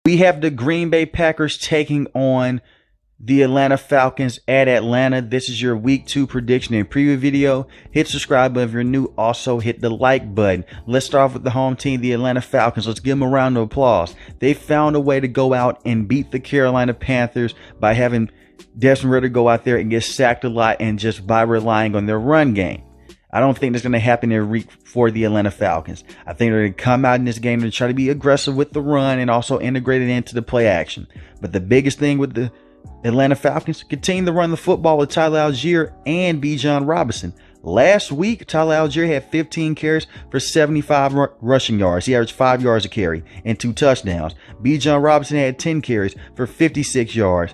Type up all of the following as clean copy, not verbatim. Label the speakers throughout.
Speaker 1: We have the Green Bay Packers taking on the Atlanta Falcons at Atlanta. This is your week 2 prediction and preview video. Hit subscribe if you're new. Also hit the like button. Let's start off with the home team, the Atlanta Falcons. Let's give them a round of applause. They found a way to go out and beat the Carolina Panthers by having Desmond Ridder go out there and get sacked a lot, and just by relying on their run game. I don't think that's going to happen every week for the Atlanta Falcons. I think they're going to come out in this game and try to be aggressive with the run and also integrate it into the play action. But the biggest thing with the Atlanta Falcons, continue to run the football with Tyler Algier and Bijan Robinson. Last week, Tyler Algier had 15 carries for 75 rushing yards. He averaged 5 yards a carry and 2 touchdowns. Bijan Robinson had 10 carries for 56 yards.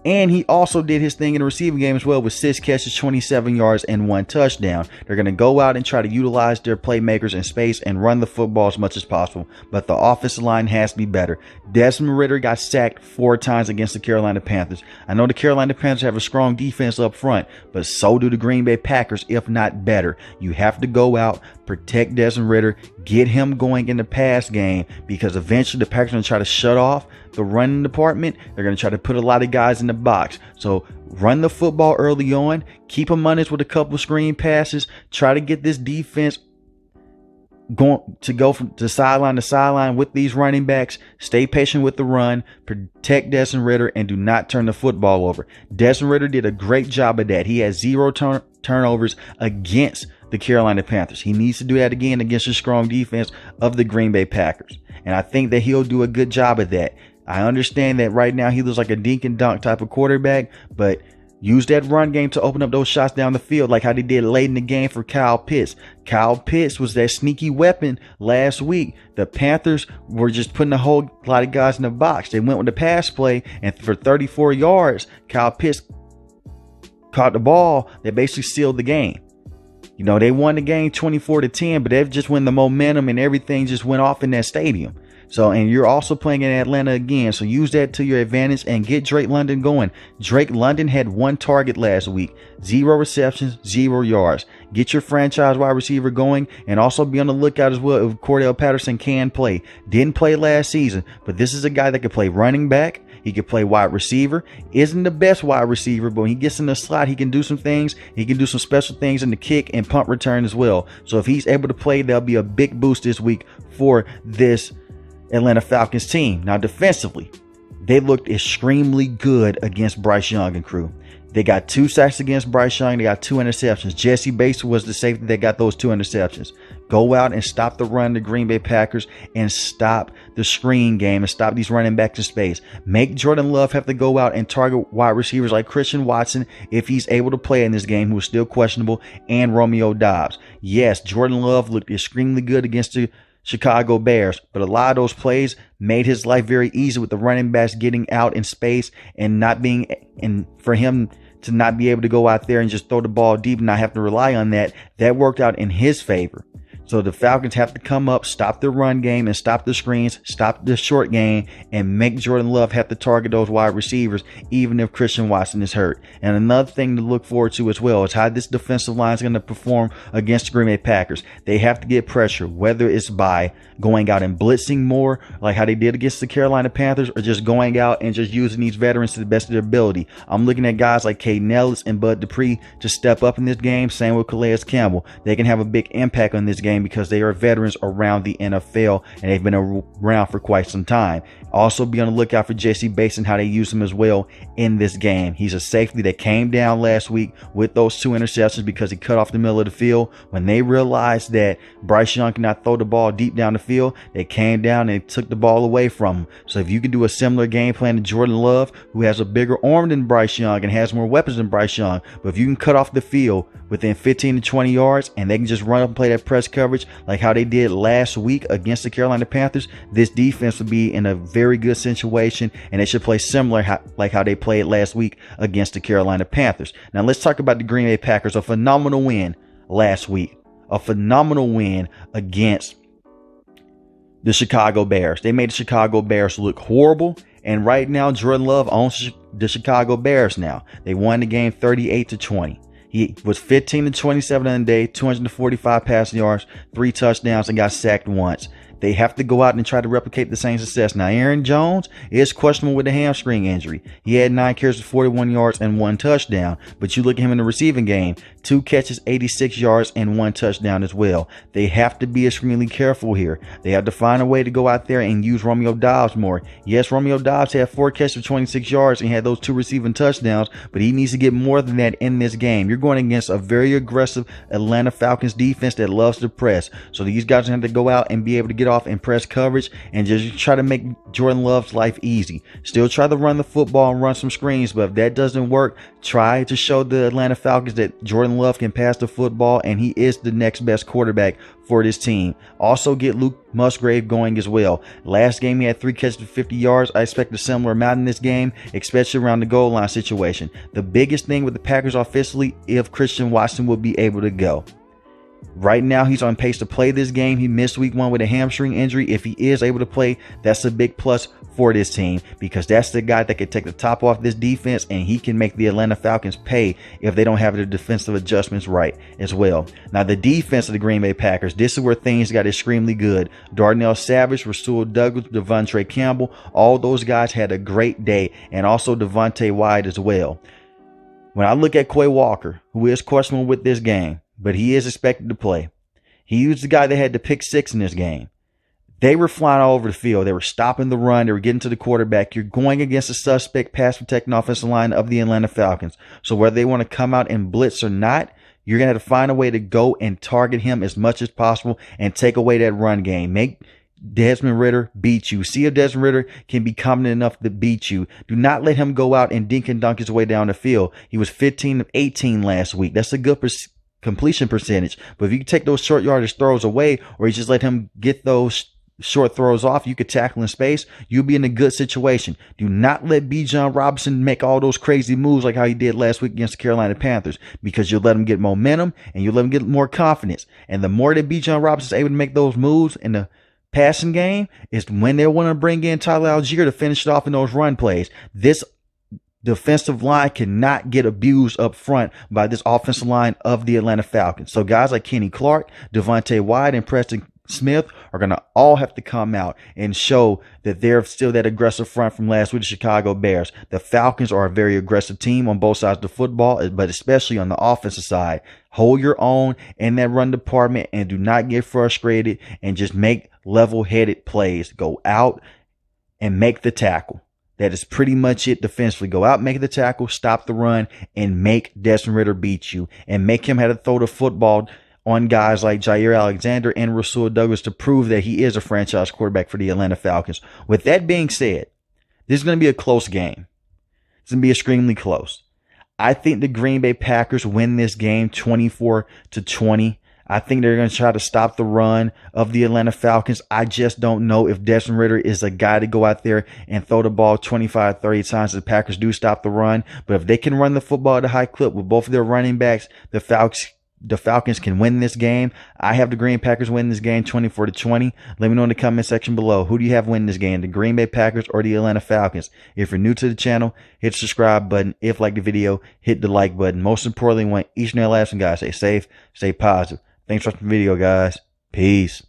Speaker 1: And he also did his thing in the receiving game as well with 6 catches, 27 yards, and 1 touchdown. They're going to go out and try to utilize their playmakers in space and run the football as much as possible. But the offensive line has to be better. Desmond Ridder got sacked 4 times against the Carolina Panthers. I know the Carolina Panthers have a strong defense up front, but so do the Green Bay Packers, if not better. You have to go out, protect Desmond Ridder, get him going in the pass game, because eventually the Packers are going to try to shut off the running department. They're going to try to put a lot of guys in the box. So run the football early on, keep them honest with a couple screen passes, try to get this defense go from the sideline to sideline with these running backs. Stay patient with the run, protect Desmond Ridder, and do not turn the football over. Desmond Ridder did a great job of that. He had 0 turnovers against the Carolina Panthers. He needs to do that again against the strong defense of the Green Bay Packers. And I think that he'll do a good job of that. I understand that right now he looks like a dink and dunk type of quarterback, but use that run game to open up those shots down the field like how they did late in the game for Kyle Pitts. Kyle Pitts was that sneaky weapon last week. The Panthers were just putting a whole lot of guys in the box. They went with the pass play, and for 34 yards, Kyle Pitts caught the ball that basically sealed the game. You know, they won the game 24-10, but they've just when the momentum and everything just went off in that stadium. So, and you're also playing in Atlanta again. So use that to your advantage and get Drake London going. Drake London had 1 target last week, 0 receptions, 0 yards. Get your franchise wide receiver going, and also be on the lookout as well if Cordell Patterson can play. Didn't play last season, but this is a guy that could play running back. He could play wide receiver. Isn't the best wide receiver, but when he gets in the slot, he can do some things. He can do some special things in the kick and punt return as well. So if he's able to play, there'll be a big boost this week for this Atlanta Falcons team. Now defensively, they looked extremely good against Bryce Young and crew. They got 2 sacks against Bryce Young. They got 2 interceptions. Jesse Bates was the safety that got those 2 interceptions. Go out and stop the run, the Green Bay Packers, and stop the screen game and stop these running backs in space. Make Jordan Love have to go out and target wide receivers like Christian Watson, if he's able to play in this game, who is still questionable, and Romeo Doubs. Yes, Jordan Love looked extremely good against the Chicago Bears, but a lot of those plays made his life very easy with the running backs getting out in space and not being, and for him to not be able to go out there and just throw the ball deep and not have to rely on that. That worked out in his favor. So the Falcons have to come up, stop the run game and stop the screens, stop the short game, and make Jordan Love have to target those wide receivers, even if Christian Watson is hurt. And another thing to look forward to as well is how this defensive line is going to perform against the Green Bay Packers. They have to get pressure, whether it's by going out and blitzing more, like how they did against the Carolina Panthers, or just going out and just using these veterans to the best of their ability. I'm looking at guys like Caden Ellis and Bud Dupree to step up in this game. Same with Calais Campbell. They can have a big impact on this game because they are veterans around the NFL and they've been around for quite some time. Also be on the lookout for Jesse Bates and how they use him as well in this game. He's a safety that came down last week with those 2 interceptions because he cut off the middle of the field. When they realized that Bryce Young cannot throw the ball deep down the field, they came down and took the ball away from him. So if you can do a similar game plan to Jordan Love, who has a bigger arm than Bryce Young and has more weapons than Bryce Young, but if you can cut off the field within 15 to 20 yards and they can just run up and play that press coverage like how they did last week against the Carolina Panthers, this defense will be in a very good situation, and they should play similar like how they played last week against the Carolina Panthers. Now let's talk about the Green Bay Packers. A phenomenal win last week. A phenomenal win against the Chicago Bears. They made the Chicago Bears look horrible, and right now Jordan Love owns the Chicago Bears now. They won the game 38-20. He was 15-27 on the day, 245 passing yards, 3 touchdowns, and got sacked once. They have to go out and try to replicate the same success. Now, Aaron Jones is questionable with a hamstring injury. He had 9 carries for 41 yards and 1 touchdown. But you look at him in the receiving game, 2 catches, 86 yards, and 1 touchdown as well. They have to be extremely careful here. They have to find a way to go out there and use Romeo Doubs more. Yes, Romeo Doubs had 4 catches for 26 yards and had those 2 receiving touchdowns, but he needs to get more than that in this game. You're going against a very aggressive Atlanta Falcons defense that loves to press. So these guys have to go out and be able to get off and press coverage and just try to make Jordan Love's life easy. Still try to run the football and run some screens, but if that doesn't work, try to show the Atlanta Falcons that Jordan Love can pass the football and he is the next best quarterback for this team. Also get Luke Musgrave going as well. Last game he had 3 catches for 50 yards. I expect a similar amount in this game, especially around the goal line situation. The biggest thing with the Packers offensively, if Christian Watson will be able to go. Right now, he's on pace to play this game. He missed week 1 with a hamstring injury. If he is able to play, that's a big plus for this team because that's the guy that can take the top off this defense and he can make the Atlanta Falcons pay if they don't have their defensive adjustments right as well. Now, the defense of the Green Bay Packers, this is where things got extremely good. Darnell Savage, Rasul Douglas, Devontae Campbell, all those guys had a great day, and also Devontae Wyatt as well. When I look at Quay Walker, who is questionable with this game, but he is expected to play. He was the guy that had the pick 6 in this game. They were flying all over the field. They were stopping the run. They were getting to the quarterback. You're going against a suspect pass protecting offensive line of the Atlanta Falcons. So whether they want to come out and blitz or not, you're going to have to find a way to go and target him as much as possible and take away that run game. Make Desmond Ridder beat you. See if Desmond Ridder can be confident enough to beat you. Do not let him go out and dink and dunk his way down the field. He was 15 of 18 last week. That's a good completion percentage. But if you can take those short yardage throws away, or you just let him get those short throws off, you could tackle in space, you'll be in a good situation. Do not let Bijan Robinson make all those crazy moves like how he did last week against the Carolina Panthers, because you'll let him get momentum and you'll let him get more confidence. And the more that Bijan Robinson is able to make those moves in the passing game is when they want to bring in Tyler Algier to finish it off in those run plays. This defensive line cannot get abused up front by this offensive line of the Atlanta Falcons. So guys like Kenny Clark, Devontae Wyatt, and Preston Smith are going to all have to come out and show that they're still that aggressive front from last week, the Chicago Bears. The Falcons are a very aggressive team on both sides of the football, but especially on the offensive side. Hold your own in that run department and do not get frustrated and just make level-headed plays. Go out and make the tackle. That is pretty much it defensively. Go out, make the tackle, stop the run, and make Desmond Ridder beat you. And make him have to throw the football on guys like Jair Alexander and Rasul Douglas to prove that he is a franchise quarterback for the Atlanta Falcons. With that being said, this is going to be a close game. It's going to be extremely close. I think the Green Bay Packers win this game 24-20. I think they're going to try to stop the run of the Atlanta Falcons. I just don't know if Desmond Ridder is a guy to go out there and throw the ball 25, 30 times. The Packers do stop the run. But if they can run the football at a high clip with both of their running backs, the Falcons can win this game. I have the Green Packers win this game 24-20. Let me know in the comment section below. Who do you have win this game? The Green Bay Packers or the Atlanta Falcons? If you're new to the channel, hit the subscribe button. If you like the video, hit the like button. Most importantly, want each and every last one, guys, stay safe, stay positive. Thanks for watching the video, guys. Peace.